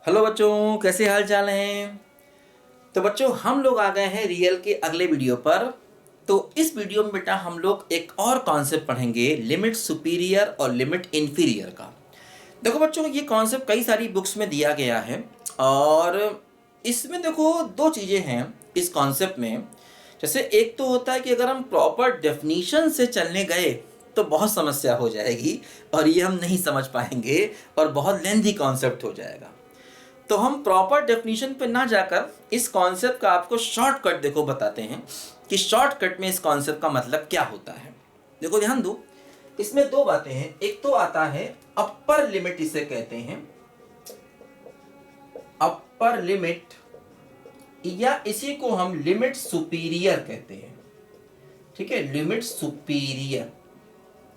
Hello बच्चों, कैसे हाल चाल हैं। तो बच्चों हम लोग आ गए हैं रियल के अगले वीडियो पर। तो इस वीडियो में बेटा हम लोग एक और कॉन्सेप्ट पढ़ेंगे, लिमिट सुपीरियर और लिमिट इन्फीरियर का। देखो बच्चों, ये कॉन्सेप्ट कई सारी बुक्स में दिया गया है और इसमें देखो दो चीज़ें हैं इस कॉन्सेप्ट में। जैसे एक तो होता है कि अगर हम प्रॉपर डेफिनीशन से चलने गए तो बहुत समस्या हो जाएगी और ये हम नहीं समझ पाएंगे और बहुत लेंथी कॉन्सेप्ट हो जाएगा। तो हम प्रॉपर डेफिनेशन पे ना जाकर इस कॉन्सेप्ट का आपको शॉर्टकट देखो बताते हैं कि शॉर्टकट में इस कॉन्सेप्ट का मतलब क्या होता है। देखो ध्यान दो, इसमें दो बातें हैं। एक तो आता है अपर लिमिट, इसे कहते हैं अपर लिमिट, या इसी को हम लिमिट सुपीरियर कहते हैं। ठीक है, लिमिट सुपीरियर।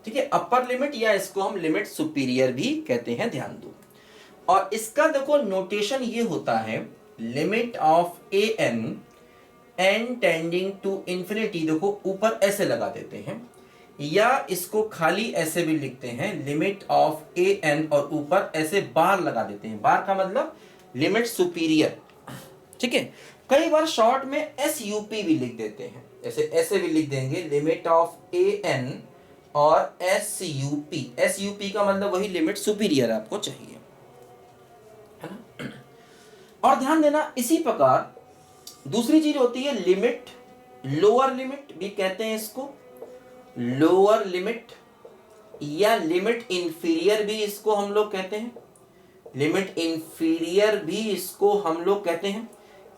ठीक है, अपर लिमिट या इसको हम लिमिट सुपीरियर भी कहते हैं, ध्यान दो। और इसका देखो नोटेशन ये होता है, limit of a n tending to infinity. देखो ऊपर ऐसे लगा देते हैं या इसको खाली ऐसे भी लिखते हैं, लिमिट ऑफ ए एन और ऊपर ऐसे बार लगा देते हैं। बार का मतलब लिमिट सुपीरियर। ठीक है, कई बार शॉर्ट में एस यूपी भी लिख देते हैं, ऐसे ऐसे भी लिख देंगे, लिमिट ऑफ ए एन और एस यूपी। एस यूपी का मतलब वही लिमिट सुपीरियर आपको चाहिए, है ना। और ध्यान देना, इसी प्रकार दूसरी चीज होती है लिमिट, लोअर लिमिट भी कहते हैं इसको, लोअर लिमिट या लिमिट इंफीरियर भी इसको हम लोग कहते हैं, लिमिट इंफीरियर भी इसको हम लोग कहते हैं।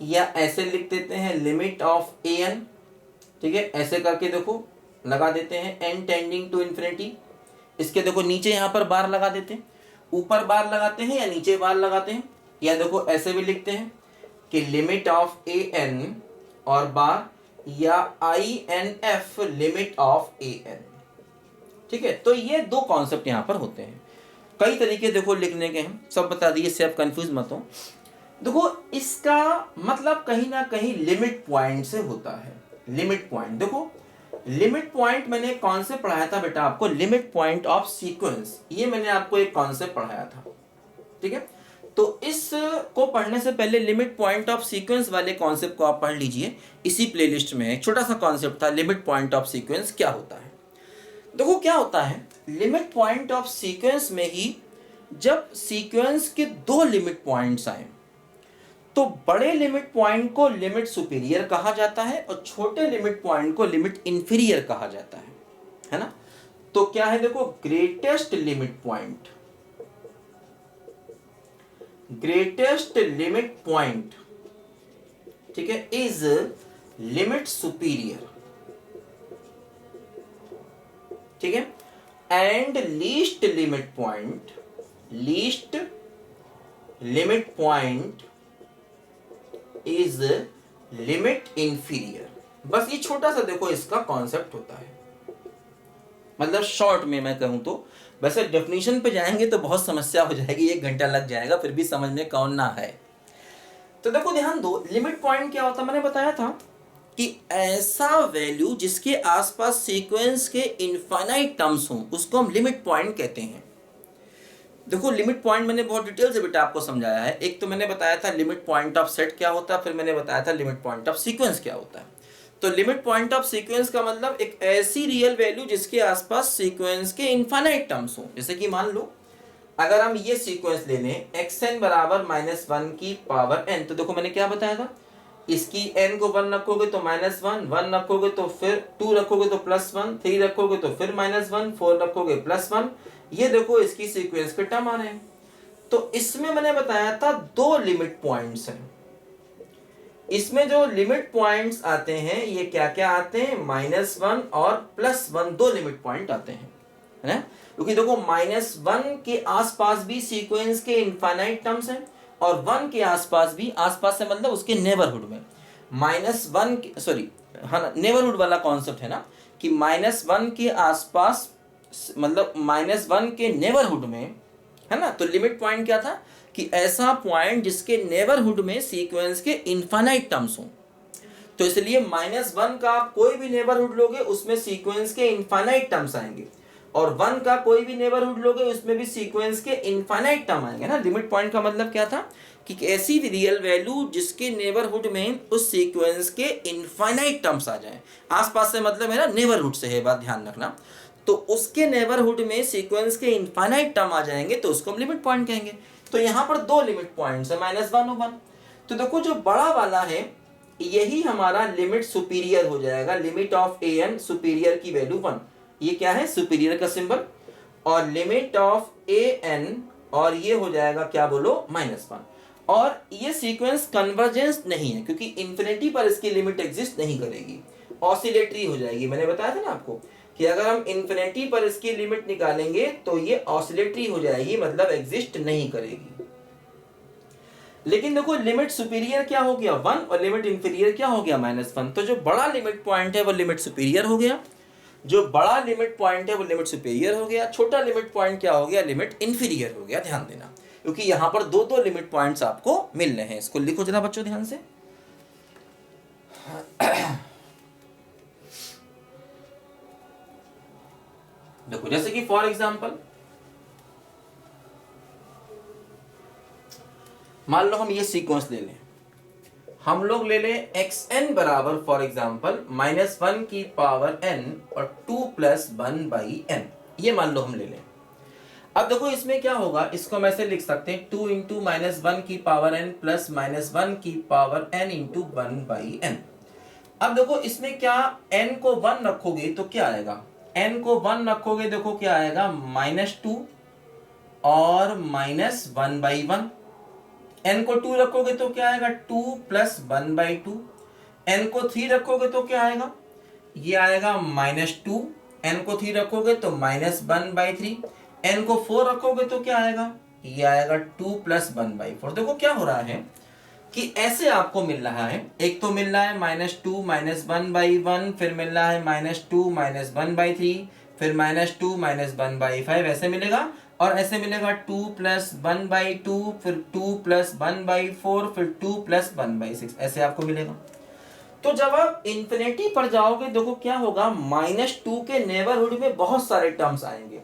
या ऐसे लिख देते हैं लिमिट ऑफ ए एन। ठीक है, ऐसे करके देखो लगा देते हैं एन टेंडिंग टू इंफिनिटी। इसके देखो नीचे यहां पर बार लगा देते हैं, ऊपर बार लगाते हैं या नीचे बार लगाते हैं, या देखो ऐसे भी लिखते हैं कि लिमिट ऑफ ए एन और बार, या i n f limit of a n. ठीक है, तो ये दो कॉन्सेप्ट यहां पर होते हैं। कई तरीके देखो लिखने के हैं, सब बता दिए, इससे आप कंफ्यूज मत हो। देखो इसका मतलब कहीं ना कहीं लिमिट पॉइंट से होता है। लिमिट पॉइंट, देखो लिमिट पॉइंट मैंने एक कॉन्सेप्ट पढ़ाया था बेटा आपको, लिमिट पॉइंट ऑफ सीक्वेंस। ये मैंने आपको एक कॉन्सेप्ट पढ़ाया था। ठीक है, तो इस को पढ़ने से पहले लिमिट पॉइंट ऑफ सीक्वेंस वाले कॉन्सेप्ट को आप पढ़ लीजिए। इसी प्लेलिस्ट में एक छोटा सा कॉन्सेप्ट था, लिमिट पॉइंट ऑफ सीक्वेंस क्या होता है। देखो क्या होता है, लिमिट पॉइंट ऑफ सीक्वेंस में ही जब सीक्वेंस के दो लिमिट पॉइंट्स आए तो बड़े लिमिट पॉइंट को लिमिट सुपीरियर कहा जाता है और छोटे लिमिट पॉइंट को लिमिट इंफीरियर कहा जाता है ना। तो क्या है, देखो greatest limit point, greatest limit point, ठीक है, इज लिमिट सुपीरियर। ठीक है, and least limit point, least limit point is limit inferior. बस ये छोटा सा देखो इसका कॉन्सेप्ट होता है, मतलब शॉर्ट में मैं कहूं तो। वैसे डेफिनेशन पे जाएंगे तो बहुत समस्या हो जाएगी, 1 घंटा लग जाएगा, फिर भी समझ में कौन ना है। तो देखो ध्यान दो, लिमिट पॉइंट क्या होता है, मैंने बताया था कि ऐसा वैल्यू जिसके आसपास सीक्वेंस के इनफाइनाइट टर्म्स हों उसको हम लिमिट पॉइंट कहते हैं। देखो लिमिट पॉइंट मैंने बहुत डिटेल से बेटा आपको समझाया है। एक तो मैंने बताया था लिमिट पॉइंट ऑफ सेट क्या होता है, फिर मैंने बताया था लिमिट पॉइंट ऑफ सीक्वेंस क्या होता है। तो लिमिट पॉइंट ऑफ सीक्वेंस का मतलब एक ऐसी रियल वैल्यू जिसके आसपास सीक्वेंस के इनफाइनाइट टर्म्स हो। जैसे कि मान लो अगर हम ये सीक्वेंस ले लें xn बराबर -1 की पावर n, तो देखो मैंने क्या बताया था, इसकी n को 1 रखोगे तो -1, 1 रखोगे तो फिर 2 रखोगे तो +1, 3 रखोगे तो फिर -1, 4 रखोगे +1। ये देखो इसकी सीक्वेंस के टर्म आ रहे हैं। तो इसमें मैंने बताया था दो लिमिट पॉइंट्स हैं। इसमें जो लिमिट पॉइंट्स आते हैं ये क्या क्या आते हैं, -1 और +1, दो लिमिट पॉइंट आते हैं, है ना। क्योंकि देखो -1 के आसपास भी सीक्वेंस के इनफाइनाइट टर्म्स हैं और 1 के आसपास भी, आसपास से मतलब उसके नेबरहुड में, -1 सॉरी हाँ, नेबरहुड वाला कॉन्सेप्ट है ना, कि -1 के आसपास मतलब -1 के नेबरहुड में, है ना। तो लिमिट पॉइंट क्या था कि ऐसा पॉइंट जिसके नेबरहुड में सीक्वेंस के इनफाइनाइट टर्म्स हों। तो इसलिए -1 का आप कोई भी नेबरहुड लोगे उसमें सीक्वेंस के इनफाइनाइट टर्म्स आएंगे। और 1 का कोई भी नेबरहुड लोगे उसमें भी सीक्वेंस के इनफाइनाइट टर्म आएंगे ना। लिमिट पॉइंट का मतलब क्या था कि ऐसी रियल वैल्यू जिसके नेबरहुड में उस सीक्वेंस के इनफाइनाइट टर्म्स आ जाएं। आसपास से मतलब है ना, नेबरहुड से है, बात ध्यान रखना। तो उसके नेबरहुड में सीक्वेंस के इनफाइनाइट टर्म आ जाएंगे तो उसको हम लिमिट पॉइंट कहेंगे। तो यहाँ पर दो लिमिट पॉइंट्स है, -1 और 1। तो देखो जो बड़ा वाला है यही हमारा लिमिट सुपीरियर हो जाएगा, limit of a n superior की वैल्यू 1। ये क्या है, सुपीरियर का सिंबल। और लिमिट ऑफ ए एन, और ये हो जाएगा क्या बोलो, -1। और ये सीक्वेंस कन्वर्जेंस नहीं है क्योंकि इंफिनिटी पर इसकी लिमिट एग्जिस्ट नहीं करेगी, ऑसिलेटरी हो जाएगी। मैंने बताया था ना आपको कि अगर हम इंफिनिटी पर इसकी लिमिट निकालेंगे तो ये ऑसिलेटरी हो जाएगी, मतलब एग्जिस्ट नहीं करेगी। लेकिन देखो लिमिट सुपीरियर क्या हो गया, 1, और लिमिट इंफीरियर क्या हो गया, -1। तो जो बड़ा लिमिट पॉइंट है वो लिमिट सुपीरियर हो गया, जो बड़ा लिमिट पॉइंट है वो लिमिट सुपीरियर हो गया, छोटा लिमिट पॉइंट क्या हो गया, लिमिट इंफीरियर हो गया। ध्यान देना क्योंकि यहां पर दो दो लिमिट पॉइंट्स आपको मिल रहे हैं। इसको लिखो जरा बच्चों ध्यान से। देखो जैसे कि फॉर एग्जांपल मान लो हम ये सीक्वेंस ले लें, हम लोग ले लें xn बराबर फॉर एग्जांपल -1 की पावर n और 2 + 1/n, ये मान लो हम ले लें। अब देखो इसमें क्या होगा, इसको हम ऐसे लिख सकते हैं 2 × -1 की पावर n प्लस -1 की पावर n × 1/n। अब देखो इसमें क्या, n को 1 रखोगे तो क्या आएगा, n को 1 रखोगे देखो क्या आएगा, -2 और -1/1। n को 2 रखोगे तो क्या आएगा, 2 + 1/2। n को 3 रखोगे तो क्या आएगा, ये आएगा -2। n को 3 रखोगे तो -1/3। n को 4 रखोगे तो क्या आएगा, ये आएगा 2 + 1/4। देखो क्या हो रहा है कि ऐसे आपको मिल रहा है, एक तो मिल रहा है -2 -1/1, फिर मिल रहा है -2 -1/3, फिर -2 -1/5 ऐसे मिलेगा, और ऐसे मिलेगा 2 + 1/2, फिर 2 + 1/4, फिर 2 + 1/6 ऐसे आपको मिलेगा। तो जब आप इंफिनिटी पर जाओगे देखो क्या होगा, -2 के नेबरहुड में बहुत सारे टर्म्स आएंगे।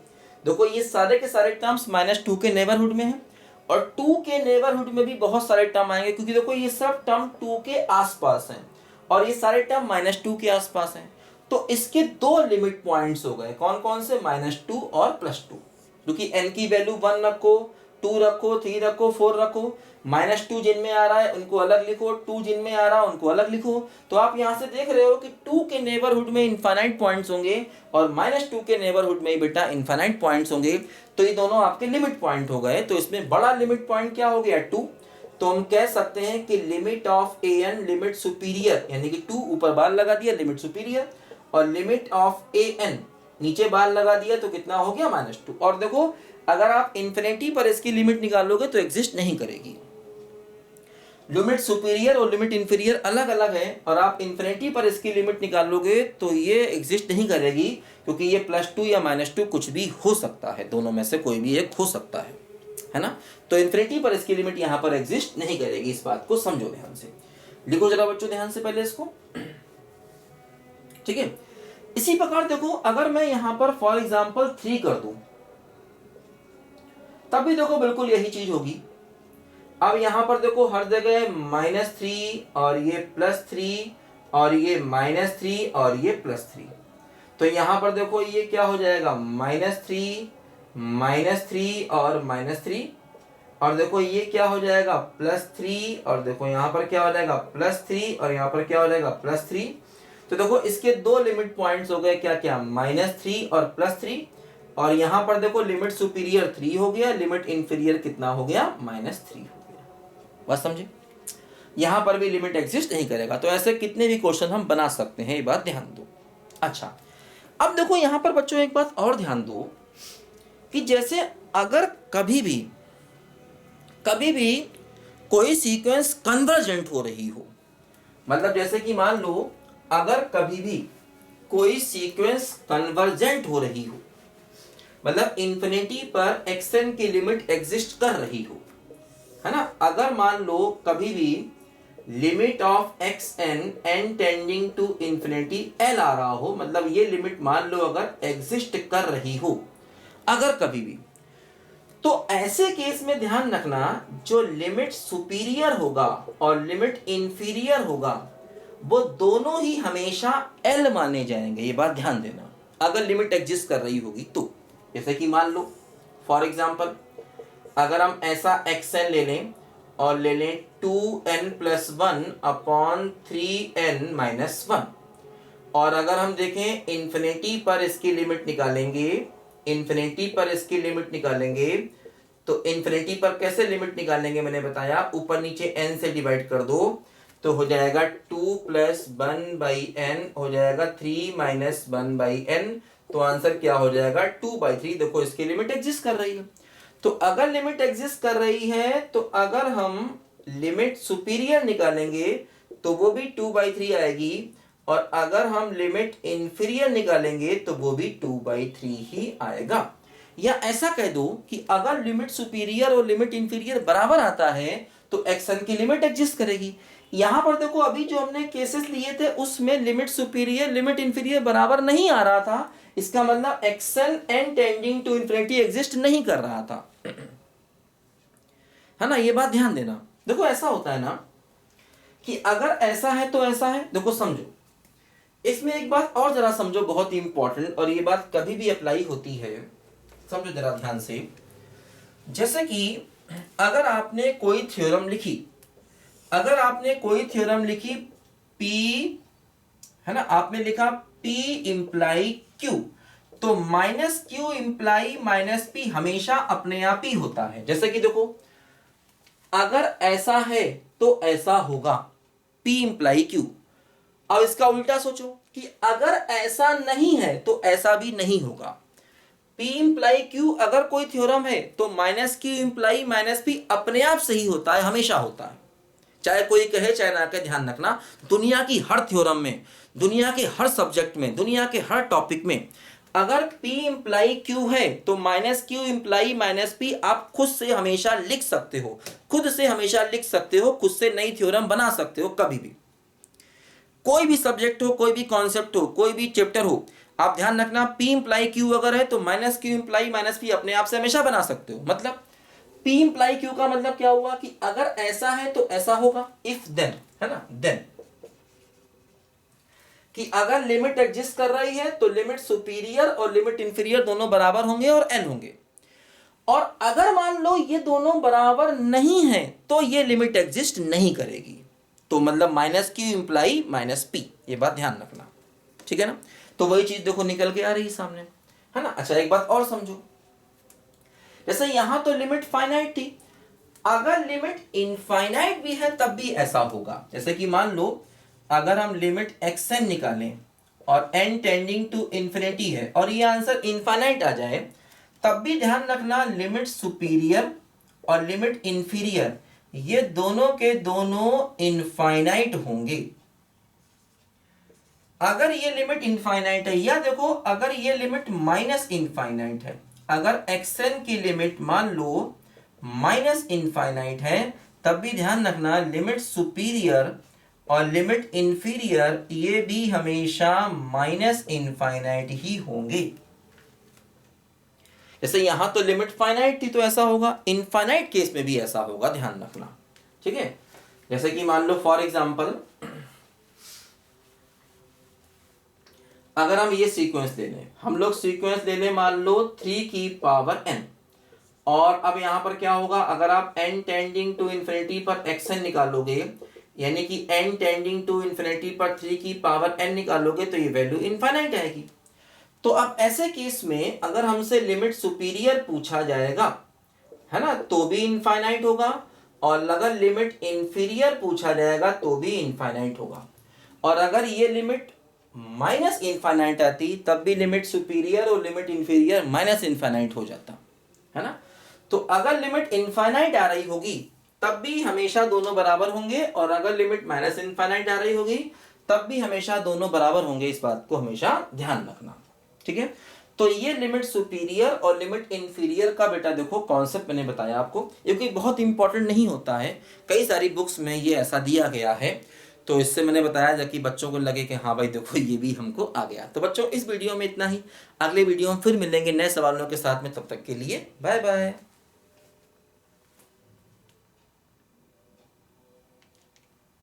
देखो ये सारे के सारे टर्म्स -2 के नेबरहुड में हैं, और 2 के नेबरहुड में भी बहुत सारे टर्म आएंगे क्योंकि देखो ये सब टर्म 2 के आसपास हैं, और ये सारे टर्म -2 के आसपास हैं। तो इसके दो लिमिट पॉइंट्स हो गए, कौन कौन से, -2 और +2। क्योंकि n की वैल्यू 1 रखो, 2 रखो, 3 रखो, 4 रखो, -2 जिनमें आ रहा है उनको अलग लिखो, 2 जिनमें आ रहा है उनको अलग लिखो। तो आप यहाँ से देख रहे हो कि 2 के नेबरहुड में इनफाइनाइट पॉइंट्स होंगे और -2 के नेबरहुड में बेटा इनफाइनाइट पॉइंट्स होंगे। तो ये दोनों आपके लिमिट पॉइंट हो गए। तो इसमें बड़ा लिमिट पॉइंट क्या हो गया, 2। तो हम कह सकते हैं कि limit of a n limit superior, यानी कि 2 ऊपर बार लगा दिया लिमिट सुपीरियर, और लिमिट ऑफ ए एन नीचे बार लगा दिया तो कितना हो गया, -2। और देखो अगर आप इंफिनिटी पर इसकी लिमिट निकालोगे तो एग्जिस्ट नहीं करेगी। लिमिट सुपीरियर और लिमिट इंफीरियर अलग अलग है, और आप इंफिनिटी पर इसकी लिमिट निकालोगे तो ये एग्जिस्ट नहीं करेगी क्योंकि ये +2 या -2 कुछ भी हो सकता है, दोनों में से कोई भी एक हो सकता है ना। तो इंफिनिटी पर इसकी लिमिट यहाँ पर एग्जिस्ट नहीं करेगी, इस बात को समझो ध्यान से। लिखो जरा बच्चों ध्यान से पहले इसको, ठीक है। इसी प्रकार देखो अगर मैं यहाँ पर फॉर एग्जाम्पल 3 कर दूं तब भी देखो बिल्कुल यही चीज होगी। अब यहाँ पर देखो हर जगह -3 और ये +3 और ये -3 और ये +3, तो यहाँ पर देखो ये क्या हो जाएगा, -3 -3 और -3, और देखो ये क्या हो जाएगा, +3, और देखो यहाँ पर क्या हो जाएगा, +3, और यहाँ पर क्या हो जाएगा, +3। तो देखो इसके दो लिमिट पॉइंट्स हो गए, क्या क्या, -3 और +3, और यहाँ पर देखो लिमिट सुपीरियर 3 हो गया, लिमिट इंफीरियर कितना हो गया, -3 हो गया। बस समझे, यहाँ पर भी लिमिट एग्जिस्ट नहीं करेगा। तो ऐसे कितने भी क्वेश्चन हम बना सकते हैं, ये बात ध्यान दो। अच्छा अब देखो यहाँ पर बच्चों एक बात और ध्यान दो कि जैसे अगर कभी भी कोई सीक्वेंस कन्वर्जेंट हो रही हो, मतलब जैसे कि मान लो अगर कभी भी कोई सीक्वेंस कन्वर्जेंट हो रही हो, मतलब इंफिनिटी पर xn की लिमिट एग्जिस्ट कर रही हो, है ना। अगर मान लो कभी भी लिमिट ऑफ एक्स एन टेंडिंग टू इंफिनिटी एल आ रहा हो, मतलब ये लिमिट मान लो अगर एग्जिस्ट कर रही हो अगर कभी भी, तो ऐसे केस में ध्यान रखना जो लिमिट सुपीरियर होगा और लिमिट इंफीरियर होगा वो दोनों ही हमेशा एल माने जाएंगे। ये बात ध्यान देना अगर लिमिट एग्जिस्ट कर रही होगी तो। जैसे कि मान लो फॉर एग्जांपल अगर हम ऐसा एक्स एन ले लें और ले लें 2n+1 अपॉन 3n-1, और अगर हम देखें इन्फिनिटी पर इसकी लिमिट निकालेंगे, इन्फिनिटी पर इसकी लिमिट निकालेंगे, तो इन्फिनिटी पर कैसे लिमिट निकालेंगे मैंने बताया, ऊपर नीचे n से डिवाइड कर दो तो हो जाएगा 2+1/n हो जाएगा 3-1/n, तो आंसर क्या हो जाएगा 2/3। देखो इसकी लिमिट एग्जिस्ट कर रही है। तो अगर लिमिट एग्जिस्ट कर रही है तो अगर हम लिमिट सुपीरियर निकालेंगे तो वो भी 2/3 आएगी, और अगर हम लिमिट इंफीरियर निकालेंगे तो वो भी 2/3 ही आएगा। या ऐसा कह दो कि अगर लिमिट सुपीरियर और लिमिट इंफीरियर बराबर आता है तो एक्शन की लिमिट एग्जिस्ट करेगी। यहां पर देखो अभी जो हमने केसेस लिए थे उसमें लिमिट सुपीरियर लिमिट इंफीरियर बराबर नहीं आ रहा था, इसका मतलब action n tending to infinity exist नहीं कर रहा था, है ना। ये बात ध्यान देना। देखो ऐसा होता है ना कि अगर ऐसा है तो ऐसा है। देखो समझो इसमें एक बात और जरा समझो, बहुत ही इंपॉर्टेंट, और ये बात कभी भी अप्लाई होती है, समझो जरा ध्यान से। जैसे कि अगर आपने कोई थ्योरम लिखी, अगर आपने कोई थ्योरम लिखी P, है ना, आपने लिखा P इंप्लाई Q, तो -Q इंप्लाई -P हमेशा अपने आप ही होता है। जैसे कि देखो अगर ऐसा है तो ऐसा होगा, P इंप्लाई Q। अब इसका उल्टा सोचो कि अगर ऐसा नहीं है तो ऐसा भी नहीं होगा, P इंप्लाई Q। अगर कोई थ्योरम है तो -Q इंप्लाई -P अपने आप सही होता है, हमेशा होता है, चाहे कोई कहे चाहे ना कहे। ध्यान रखना दुनिया की हर थ्योरम में, दुनिया के हर सब्जेक्ट में, दुनिया के हर टॉपिक में अगर P इंप्लाई Q है तो -Q इंप्लाई -P आप खुद से हमेशा लिख सकते हो, खुद से हमेशा लिख सकते हो, खुद से नई थ्योरम बना सकते हो कभी भी। कोई भी सब्जेक्ट हो, कोई भी कॉन्सेप्ट हो, कोई भी चैप्टर हो, आप ध्यान रखना P इंप्लाई Q अगर है तो -Q इंप्लाई -P अपने आप से हमेशा बना सकते हो। मतलब P इंप्लाई Q का मतलब क्या हुआ कि अगर ऐसा है तो ऐसा होगा, इफ देन, है ना, देन कि अगर लिमिट एग्जिस्ट कर रही है तो लिमिट सुपीरियर और लिमिट इंफीरियर दोनों बराबर होंगे और n होंगे, और अगर मान लो ये दोनों बराबर नहीं है तो ये लिमिट एग्जिस्ट नहीं करेगी। तो मतलब -Q इंप्लाई -P, ये बात ध्यान रखना, ठीक है ना। तो वही चीज देखो निकल के आ रही है सामने, है ना। अच्छा एक बात और समझो, जैसे यहां तो लिमिट फाइनाइट थी, अगर लिमिट इनफाइनाइट भी है तब भी ऐसा होगा। जैसे कि मान लो अगर हम लिमिट xn निकालें और n टेंडिंग टू इंफिनिटी है और ये आंसर इनफाइनाइट आ जाए, तब भी ध्यान रखना लिमिट सुपीरियर और लिमिट इंफीरियर ये दोनों के दोनों इनफाइनाइट होंगे। अगर ये लिमिट इनफाइनाइट है, या देखो अगर ये लिमिट माइनस इनफाइनाइट है, अगर xn की लिमिट मान लो माइनस इनफाइनाइट है, तब भी ध्यान रखना लिमिट सुपीरियर और लिमिट इंफीरियर ये भी हमेशा माइनस इनफाइनाइट ही होंगे। जैसे यहां तो लिमिट फाइनाइट थी तो ऐसा होगा, इनफाइनाइट केस में भी ऐसा होगा, ध्यान रखना, ठीक है। जैसे कि मान लो फॉर एग्जांपल अगर हम ये सीक्वेंस ले लें, हम लोग सीक्वेंस ले लें मान लो 3 की पावर n, और अब यहां पर क्या होगा, अगर आप n टेंडिंग टू इंफिनिटी पर xn निकालोगे, यानी कि n टेंडिंग टू इंफिनिटी पर 3 की पावर n निकालोगे तो ये वैल्यू इनफाइनाइट आएगी। तो अब ऐसे केस में अगर हमसे लिमिट सुपीरियर पूछा जाएगा, है ना, तो भी इनफाइनाइट होगा, और अगर लिमिट इंफीरियर पूछा जाएगा तो भी इनफाइनाइट होगा, और अगर ये लिमिट माइनस इनफाइनाइट आती तब भी लिमिट सुपीरियर और लिमिट इंफीरियर माइनस इनफाइनाइट हो जाता, है ना। तो अगर लिमिट इनफाइनाइट आ रही होगी तब भी हमेशा दोनों बराबर होंगे, और अगर लिमिट माइनस इनफाइनाइट आ रही होगी तब भी हमेशा दोनों बराबर होंगे। इस बात को हमेशा ध्यान रखना, ठीक है। तो ये लिमिट सुपीरियर और लिमिट इंफीरियर का बेटा देखो कॉन्सेप्ट मैंने बताया आपको, क्योंकि बहुत इंपॉर्टेंट नहीं होता है, कई सारी बुक्स में ये ऐसा दिया गया है, तो इससे मैंने बताया ताकि बच्चों को लगे कि हाँ भाई देखो ये भी हमको आ गया। तो बच्चों इस वीडियो में इतना ही, अगले वीडियो में फिर मिलेंगे नए सवालों के साथ में, तब तक के लिए बाय बाय।